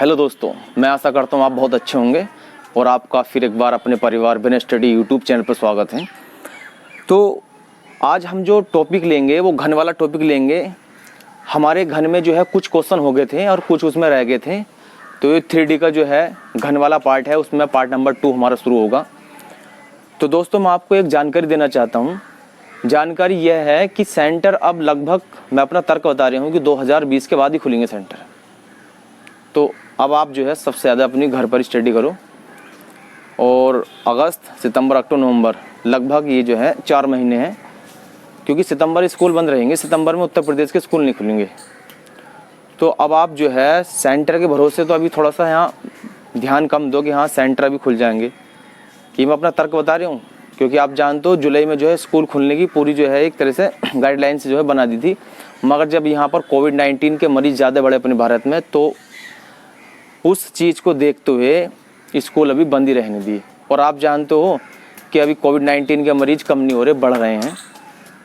Hello दोस्तों, मैं आशा करता हूँ आप बहुत अच्छे होंगे और आपका फिर एक बार अपने परिवार बिन स्टडी यूट्यूब चैनल पर स्वागत है। तो आज हम जो टॉपिक लेंगे वो घन वाला टॉपिक लेंगे। हमारे घन में जो है कुछ क्वेश्चन हो गए थे और कुछ उसमें रह गए थे, तो ये 3D का जो है घन वाला पार्ट है, उसमें पार्ट नंबर 2 हमारा शुरू होगा। तो दोस्तों मैं आपको एक जानकारी देना चाहता हूँ। जानकारी यह है कि सेंटर अब लगभग, मैं अपना तर्क बता रहा हूँ कि 2020 के बाद ही खुलेंगे सेंटर। तो अब आप जो है सबसे ज़्यादा अपनी घर पर स्टडी करो और अगस्त, सितंबर, अक्टूबर, नवंबर लगभग ये जो है 4 महीने हैं, क्योंकि सितंबर स्कूल बंद रहेंगे। सितंबर में उत्तर प्रदेश के स्कूल नहीं खुलेंगे। तो अब आप जो है सेंटर के भरोसे तो अभी थोड़ा सा यहाँ ध्यान कम दो कि हाँ सेंटर अभी खुल जाएंगे। ये मैं अपना तर्क बता रहा हूँ, क्योंकि आप जानते हो जुलाई में जो है स्कूल खुलने की पूरी जो है एक तरह से गाइडलाइंस जो है बना दी थी, मगर जब यहाँ पर कोविड-19 के मरीज़ ज़्यादा बढ़े अपने भारत में, तो उस चीज़ को देखते हुए स्कूल अभी बंद ही रहने दिए। और आप जानते हो कि अभी कोविड-19 के मरीज़ कम नहीं हो रहे, बढ़ रहे हैं।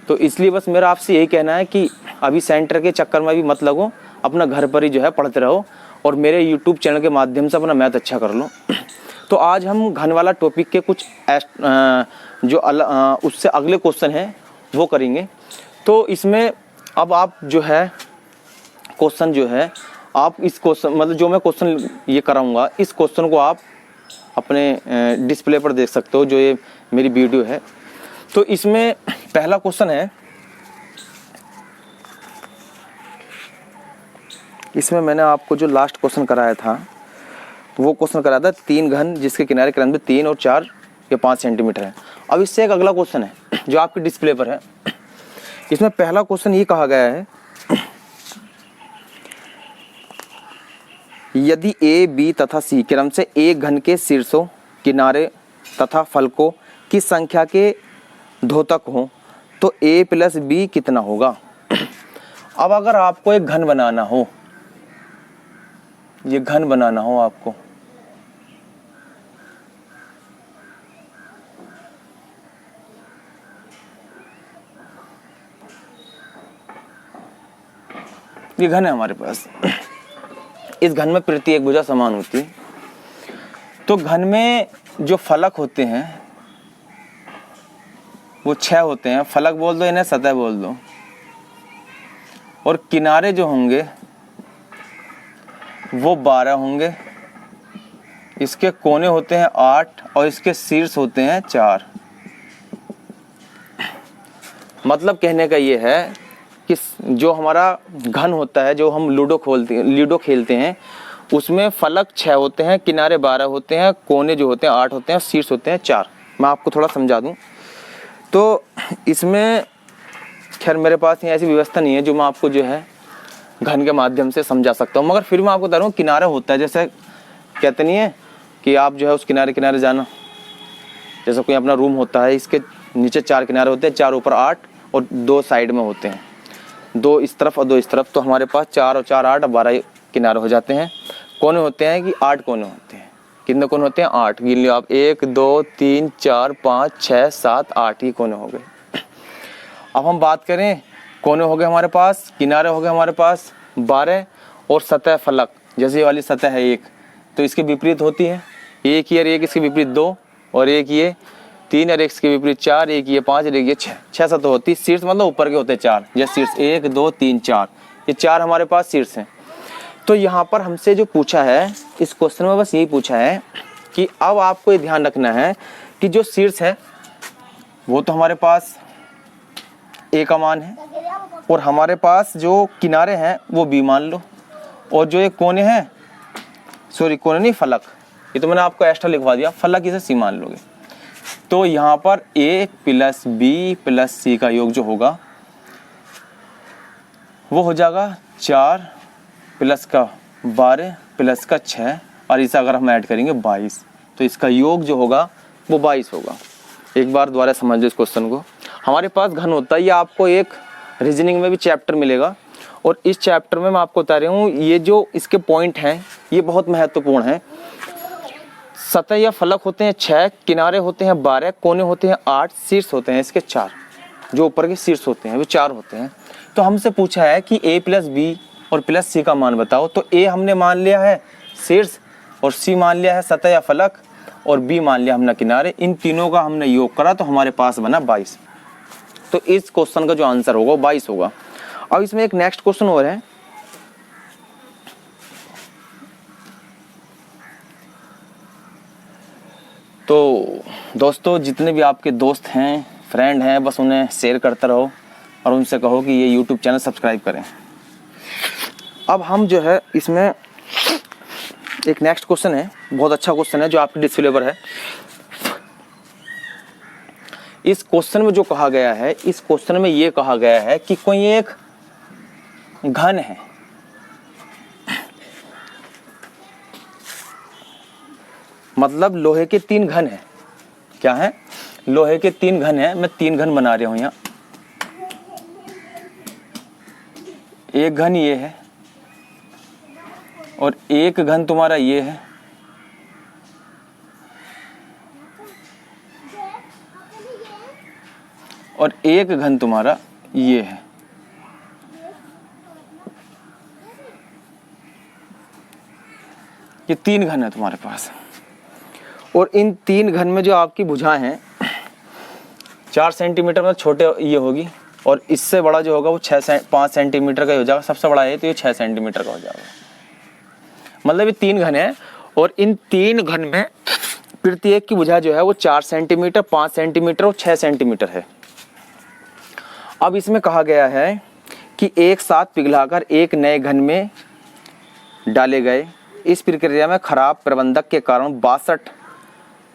तो इसलिए बस मेरा आपसे यही कहना है कि अभी सेंटर के चक्कर में भी मत लगो, अपना घर पर ही जो है पढ़ते रहो और मेरे यूट्यूब चैनल के माध्यम से अपना मैथ अच्छा कर लो। तो आज हम घन वाला टॉपिक के कुछ जो उससे अगले क्वेश्चन हैं वो करेंगे। तो इसमें अब आप जो है क्वेश्चन जो है आप इस क्वेश्चन मतलब जो मैं क्वेश्चन ये कराऊंगा, इस क्वेश्चन को आप अपने डिस्प्ले पर देख सकते हो, जो ये मेरी वीडियो है। तो इसमें पहला क्वेश्चन है, इसमें मैंने आपको जो लास्ट क्वेश्चन कराया था वो क्वेश्चन कराया था 3 घन जिसके किनारे के लंबाई 3 और 4 या 5 सेंटीमीटर है। अब इससे एक अगला क्वेश्चन है जो आपके डिस्प्ले पर है। इसमें पहला क्वेश्चन ये कहा गया है, यदि ए, बी तथा सी क्रम से एक घन के शीर्षों, किनारे तथा फलकों की संख्या के द्योतक हो तो ए प्लस बी कितना होगा। अब अगर आपको एक घन बनाना हो, ये घन बनाना हो आपको, ये घन है हमारे पास। इस घन में प्रत्येक भुजा समान होती है। तो घन में जो फलक होते हैं वो 6 होते हैं। फलक बोल दो, इन्हें सतह बोल दो। और किनारे जो होंगे वो 12 होंगे। इसके कोने होते हैं 8 और इसके शीर्ष होते हैं 4। मतलब कहने का ये है कि जो हमारा घन होता है, जो हम लूडो खेलते हैं, उसमें फलक 6 होते हैं, किनारे 12 होते हैं, कोने जो होते हैं 8 होते हैं, शीर्ष होते हैं 4। मैं आपको थोड़ा समझा दूं तो इसमें खैर मेरे पास ये ऐसी व्यवस्था नहीं है जो मैं आपको जो है घन के माध्यम से समझा सकता हूँ, मगर फिर मैं आपको बता रहा हूँ किनारा होता है। जैसे कहते नहीं है कि आप जो है उस किनारे किनारे जाना, जैसे कोई अपना रूम होता है, इसके नीचे 4 किनारे होते हैं, 4 ऊपर 8 और 2 साइड में होते हैं, 2 इस तरफ और 2 इस तरफ। तो हमारे पास 4 और 4 8 12 किनारे हो जाते हैं। कोने होते हैं कि 8 कोने होते हैं। कितने कोने होते हैं? 8। गिन लो आप, 1 2 3 4 5 6 7 8 ही कोने हो गए। अब हम बात करें, कोने हो गए हमारे पास, किनारे हो गए हमारे पास 12 और सतह फलक, जैसे ये वाली सतह है एक, तो इसके विपरीत होती है। एक ही और एक इसके विपरीत 2 और एक ये 3 और एक इसके विपरीत 4, एक ये 5 और एक ये 6 सतह होती है। शीर्ष मतलब ऊपर के होते हैं 4, जैसे शीर्ष 1 2 3 4, ये 4 हमारे पास शीर्ष हैं। तो यहाँ पर हमसे जो पूछा है इस क्वेश्चन में बस यही पूछा है कि अब आपको ये ध्यान रखना है कि जो शीर्ष है वो तो हमारे पास ए का मान है और हमारे पास जो किनारे हैं वो बी मान लो, और जो ये कोने हैं, सॉरी कोने नहीं फलक, ये तो मैंने आपको एक्स्ट्रा लिखवा दिया, फलक इसे सी मान लोगे। तो यहाँ पर ए प्लस बी प्लस सी का योग जो होगा वो हो जाएगा 4 प्लस का 12 प्लस का 6 और इसे अगर हम ऐड करेंगे 22, तो इसका योग जो होगा वो 22 होगा। एक बार दोबारा समझ लो इस क्वेश्चन को। हमारे पास घन होता है, ये आपको एक रीजनिंग में भी चैप्टर मिलेगा और इस चैप्टर में मैं आपको बता रहा हूँ ये जो इसके पॉइंट हैं ये बहुत महत्वपूर्ण हैं। सतह या फलक होते हैं 6, किनारे होते हैं 12, कोने होते हैं 8, शीर्ष होते हैं इसके 4, जो ऊपर के शीर्ष होते हैं वो 4 होते हैं। तो हमसे पूछा है कि a प्लस बी और प्लस सी का मान बताओ। तो ए हमने मान लिया है शीर्ष और सी मान लिया है सतह या फलक और बी मान लिया हमने किनारे। इन तीनों का हमने योग करा तो हमारे पास बना 22। तो इस क्वेश्चन का जो आंसर होगा वो 22 होगा। अब इसमें एक नेक्स्ट क्वेश्चन और है। तो दोस्तों जितने भी आपके दोस्त हैं, फ्रेंड हैं, बस उन्हें शेयर करते रहो और उनसे कहो कि ये यूट्यूब चैनल सब्सक्राइब करें। अब हम जो है इसमें एक नेक्स्ट क्वेश्चन है, बहुत अच्छा क्वेश्चन है जो आपके डिस्प्ले पर है। इस क्वेश्चन में जो कहा गया है, इस क्वेश्चन में ये कहा गया है कि कोई एक घन है, मतलब लोहे के 3 घन है। क्या है? लोहे के 3 घन है। मैं 3 घन बना रहा हूं यहां। एक घन ये है और एक घन तुम्हारा ये है और एक घन तुम्हारा ये है। ये 3 घन है तुम्हारे पास और इन 3 घन में जो आपकी भुजाएं हैं 4 सेंटीमीटर में छोटे ये होगी और इससे बड़ा जो होगा वो 5 सेंटीमीटर का ही हो जाएगा। सबसे बड़ा है तो ये 6 सेंटीमीटर का हो जाएगा। मतलब ये 3 घन है और इन 3 घन में प्रत्येक की भुजा जो है वो 4 सेंटीमीटर, 5 सेंटीमीटर और 6 सेंटीमीटर है। अब इसमें कहा गया है कि एक साथ पिघलाकर एक नए घन में डाले गए। इस प्रक्रिया में खराब प्रबंधक के कारण 62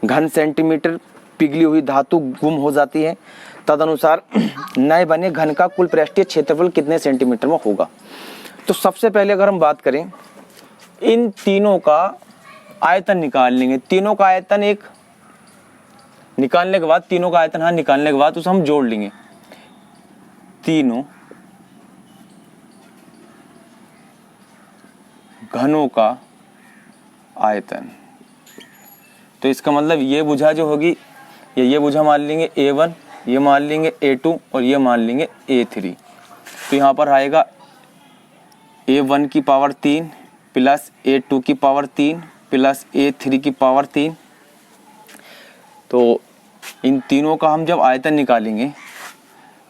घन सेंटीमीटर पिघली हुई धातु गुम हो जाती है। तदनुसार नए बने घन का कुल पृष्ठीय क्षेत्रफल कितने सेंटीमीटर में होगा? तो सबसे पहले अगर हम बात करें, इन तीनों का आयतन निकाल लेंगे। तीनों का आयतन एक निकालने के बाद, तीनों का आयतन हाँ निकालने के बाद उसे हम जोड़ लेंगे। तीनों घनों का आयतन। तो इसका मतलब ये भुजा जो होगी ये भुजा मान लेंगे A1, ये मान लेंगे A2 और ये मान लेंगे A3। तो यहाँ पर आएगा A1 की पावर 3 प्लस A2 की पावर 3 प्लस A3 की पावर 3। तो इन तीनों का हम जब आयतन निकालेंगे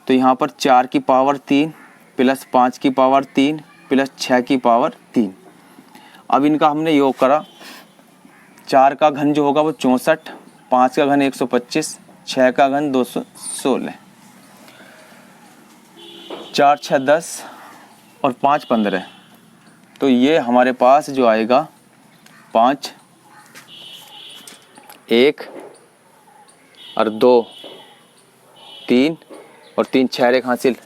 तो यहाँ पर 4 की पावर 3 प्लस 5 की पावर 3 प्लस 6 की पावर 3। अब इनका हमने योग करा। 4 का घन जो होगा वो 64, 5 का घन 125, 6 का घन 216, 4 6 10 और 5 15। तो ये हमारे पास जो आएगा 5 1 और 2 3 और 3 6 एक हासिल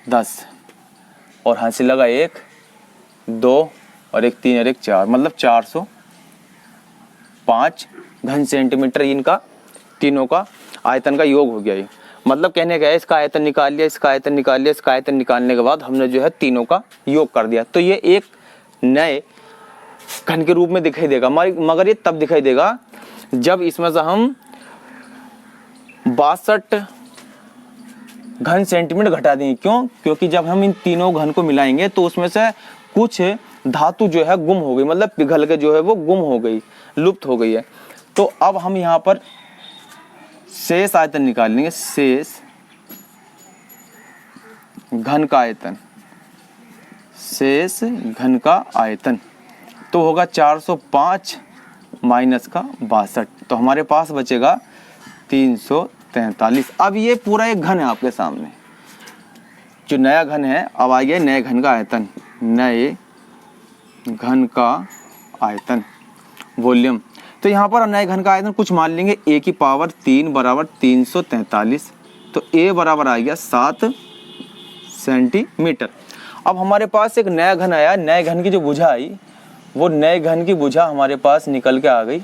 10 और हासिल लगा 1 2 और 1 3 और 1 4, मतलब 405 घन सेंटीमीटर इनका तीनों का आयतन का योग हो गया। ये मतलब कहने का है इसका आयतन निकाल लिया, इसका आयतन निकाल लिया, इसका आयतन निकालने के बाद हमने जो है तीनों का योग कर दिया। तो ये एक नए घन के रूप में दिखाई देगा, मगर ये तब दिखाई देगा जब इसमें से हम 62 घन सेंटीमीटर घटा देंगे। क्यों? क्योंकि जब हम इन तीनों घन को मिलाएंगे तो उसमें से कुछ धातु जो है गुम हो गई, मतलब पिघल के जो है वो गुम हो गई, लुप्त हो गई है। तो अब हम यहाँ पर शेष आयतन निकालेंगे। शेष घन का आयतन, शेष घन का आयतन तो होगा 405 माइनस का 62। तो हमारे पास बचेगा 343। अब ये पूरा एक घन है आपके सामने, जो नया घन है। अब आ गया नए घन का आयतन, नए घन का आयतन वॉल्यूम। तो यहाँ पर नए घन का आयतन कुछ मान लेंगे, a की पावर 3 बराबर 343। तो a बराबर आ गया 7 सेंटीमीटर। अब हमारे पास एक नया घन आया, नए घन की जो भुजा आई वो नए घन की भुजा हमारे पास निकल के आ गई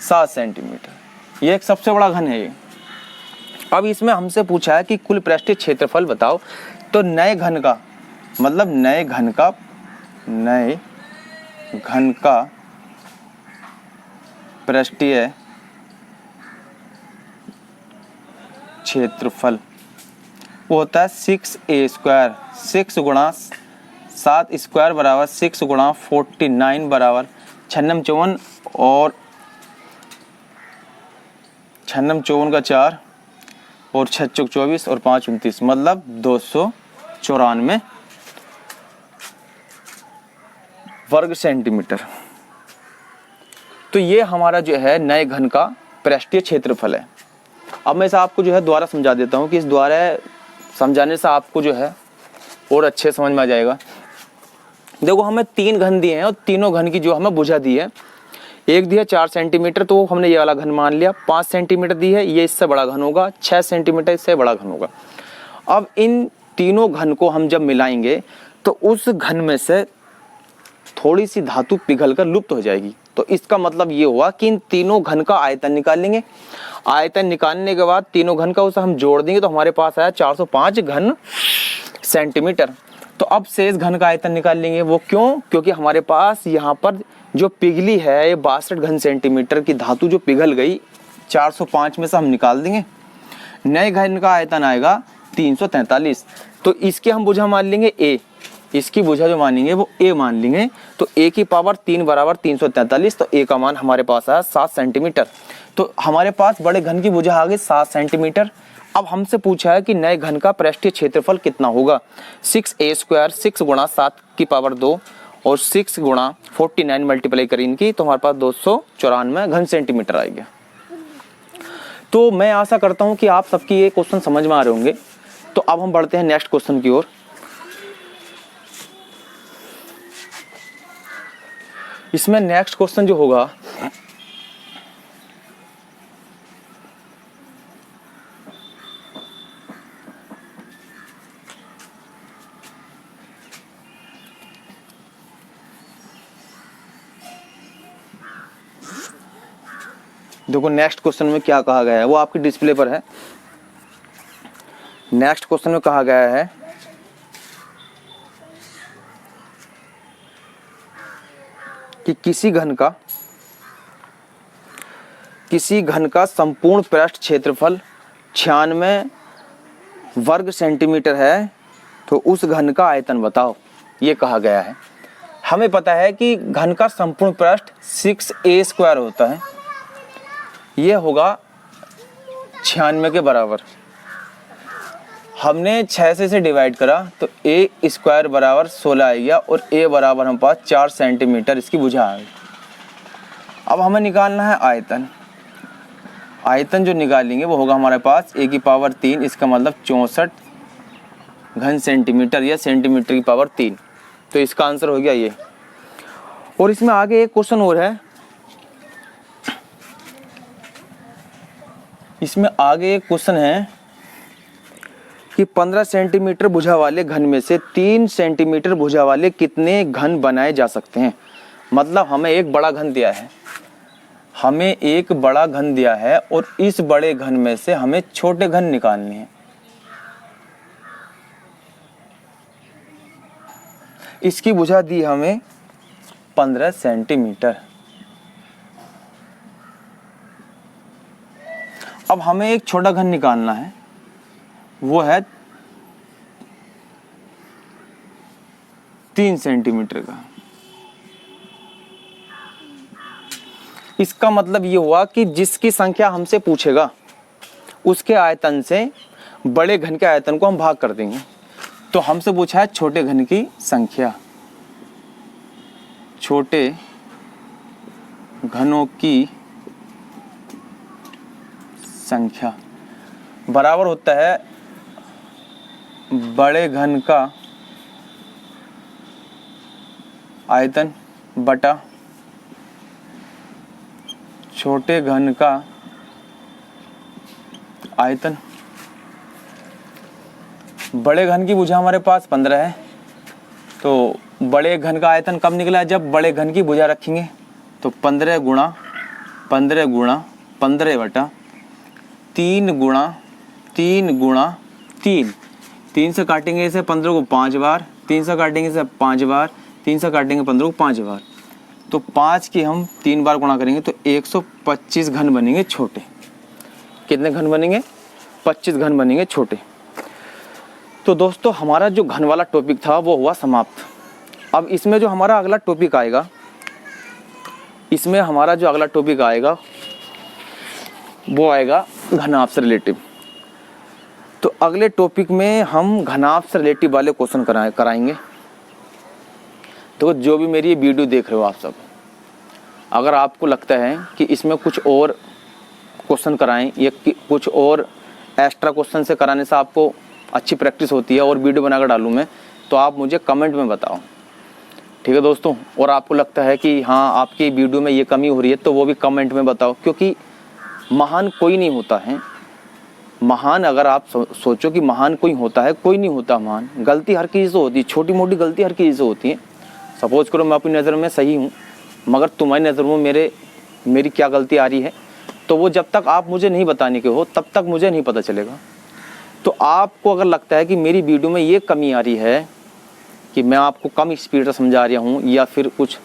7 सेंटीमीटर। ये एक सबसे बड़ा घन है ये। अब इसमें हमसे पूछा है कि कुल पृष्ठीय क्षेत्रफल बताओ। तो नए घन का मतलब नए घन का पृष्ठीय क्षेत्रफल वो होता है 6a²। 6 गुणा 7 स्क्वायर बराबर 6 गुणा 49 बराबर 56 और 56 का 4 और 6 चौक 24 और 5 29 मतलब 294 वर्ग सेंटीमीटर। तो ये हमारा जो है नए घन का पृष्ठीय क्षेत्रफल है। अब मैं इसे आपको जो है दोबारा समझा देता हूँ कि इस द्वारा समझाने से आपको जो है और अच्छे समझ में आ जाएगा। देखो हमें 3 घन दिए हैं और तीनों घन की जो हमें भुजा दी है, एक दी है 4 सेंटीमीटर तो हमने ये वाला घन मान लिया। 5 सेंटीमीटर दी है, ये इससे बड़ा घन होगा। 6 सेंटीमीटर इससे बड़ा घन होगा। अब इन तीनों घन को हम जब मिलाएंगे तो उस घन में से थोड़ी सी धातु पिघलकर लुप्त हो जाएगी। तो इसका मतलब ये हुआ कि इन तीनों घन का आयतन निकाल लेंगे। आयतन निकालने के बाद तीनों घन का उसे हम जोड़ देंगे तो हमारे पास आया 405 घन सेंटीमीटर। तो अब शेष घन का आयतन निकाल लेंगे। वो क्यों? क्योंकि हमारे पास यहाँ पर जो पिघली है ये 62 घन सेंटीमीटर की धातु जो पिघल गई 405 में से हम निकाल देंगे। नए घन का आयतन आएगा 343। तो इसके हम भुजा मान लेंगे a, इसकी भुजा जो मानेंगे वो a मान लेंगे। तो a की पावर 3 बराबर 343। तो a का मान हमारे पास आया 7 सेंटीमीटर। तो हमारे पास बड़े घन की भुजा आ गई 7 सेंटीमीटर। अब हमसे पूछा है कि नए घन का पृष्ठीय क्षेत्रफल कितना होगा। 6a², 6 गुणा 7 की पावर 2 और 6 गुणा 49 मल्टीप्लाई करें इनकी तो हमारे पास 294 घन सेंटीमीटर आएगा। तो मैं आशा करता हूं कि आप सबकी ये क्वेश्चन समझ में आ रहे होंगे। तो अब हम बढ़ते हैं नेक्स्ट क्वेश्चन की ओर। इसमें नेक्स्ट क्वेश्चन जो होगा देखो नेक्स्ट क्वेश्चन में क्या कहा गया है वो आपकी डिस्प्ले पर है। नेक्स्ट क्वेश्चन में कहा गया है कि किसी घन का संपूर्ण पृष्ठ क्षेत्रफल 96 वर्ग सेंटीमीटर है तो उस घन का आयतन बताओ। ये कहा गया है। हमें पता है कि घन का संपूर्ण पृष्ठ 6a² होता है। ये होगा 96 के बराबर। हमने 6 से डिवाइड करा तो a² बराबर 16 आ गया और a बराबर हम पास 4 सेंटीमीटर इसकी भुजा आ गई। अब हमें निकालना है आयतन। आयतन जो निकालेंगे वो होगा हमारे पास a की पावर 3, इसका मतलब 64 घन सेंटीमीटर या सेंटीमीटर की पावर 3। तो इसका आंसर हो गया ये। और इसमें आगे एक क्वेश्चन और है। इसमें आगे एक क्वेश्चन है कि 15 सेंटीमीटर भुजा वाले घन में से 3 सेंटीमीटर भुजा वाले कितने घन बनाए जा सकते हैं। मतलब हमें एक बड़ा घन दिया है और इस बड़े घन में से हमें छोटे घन निकालने हैं। इसकी भुजा दी हमें 15 सेंटीमीटर। अब हमें एक छोटा घन निकालना है, वो है 3 सेंटीमीटर का। इसका मतलब ये हुआ कि जिसकी संख्या हमसे पूछेगा उसके आयतन से बड़े घन के आयतन को हम भाग कर देंगे। तो हमसे पूछा है छोटे घन की संख्या। छोटे घनों की संख्या बराबर होता है बड़े घन का आयतन बटा छोटे घन का आयतन। बड़े घन की भुजा हमारे पास 15 है। तो बड़े घन का आयतन कब निकला? जब बड़े घन की भुजा रखेंगे। तो 15 गुणा 15 बटा 3 गुणा 3 3 से काटेंगे इसे 15 को 5 बार, 3 से काटेंगे इसे 5 बार, 3 से काटेंगे 15 को 5 बार। तो 5 की हम 3 बार गुणा करेंगे तो 125 घन बनेंगे छोटे। कितने घन बनेंगे? 25 घन बनेंगे छोटे। तो दोस्तों हमारा जो घन वाला टॉपिक था वो हुआ समाप्त। अब इसमें जो हमारा अगला टॉपिक आएगा, इसमें हमारा जो अगला टॉपिक आएगा वो आएगा घनाभ से रिलेटिव। तो अगले टॉपिक में हम घनाभ से रिलेटिव वाले क्वेश्चन कराएंगे। तो जो भी मेरी ये वीडियो देख रहे हो आप सब, अगर आपको लगता है कि इसमें कुछ और क्वेश्चन कराएं या कुछ और एक्स्ट्रा क्वेश्चन से कराने से आपको अच्छी प्रैक्टिस होती है और वीडियो बनाकर डालूं मैं, तो आप मुझे कमेंट में बताओ, ठीक है दोस्तों। और आपको लगता है कि हाँ आपकी वीडियो में ये कमी हो रही है तो वो भी कमेंट में बताओ, क्योंकि महान कोई नहीं होता है। महान अगर आप सोचो कि महान कोई होता है, कोई नहीं होता महान। गलती हर किसी से होती है, छोटी मोटी गलती हर किसी से होती है। सपोज करो मैं अपनी नज़र में सही हूँ, मगर तुम्हारी नज़र में मेरी क्या गलती आ रही है, तो वो जब तक आप मुझे नहीं बताने के हो तब तक मुझे नहीं पता चलेगा। तो आपको अगर लगता है कि मेरी वीडियो में ये कमी आ रही है कि मैं आपको कम स्पीड से समझा रहा हूँ या फिर कुछ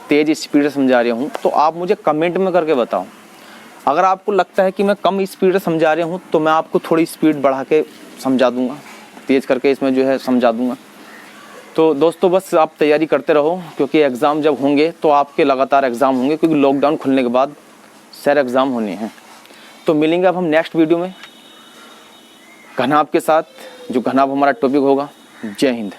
तेज़ स्पीड से समझा रहा हूँ, तो आप मुझे कमेंट में करके बताओ। अगर आपको लगता है कि मैं कम स्पीड से समझा रहा हूँ तो मैं आपको थोड़ी स्पीड बढ़ा के समझा दूँगा, तेज़ करके इसमें जो है समझा दूँगा। तो दोस्तों बस आप तैयारी करते रहो, क्योंकि एग्ज़ाम जब होंगे तो आपके लगातार एग्ज़ाम होंगे, क्योंकि लॉकडाउन खुलने के बाद सारे एग्ज़ाम होने हैं। तो मिलेंगे अब हम नेक्स्ट वीडियो में घनाभ के साथ, जो घनाभ हमारा टॉपिक होगा। जय हिंद।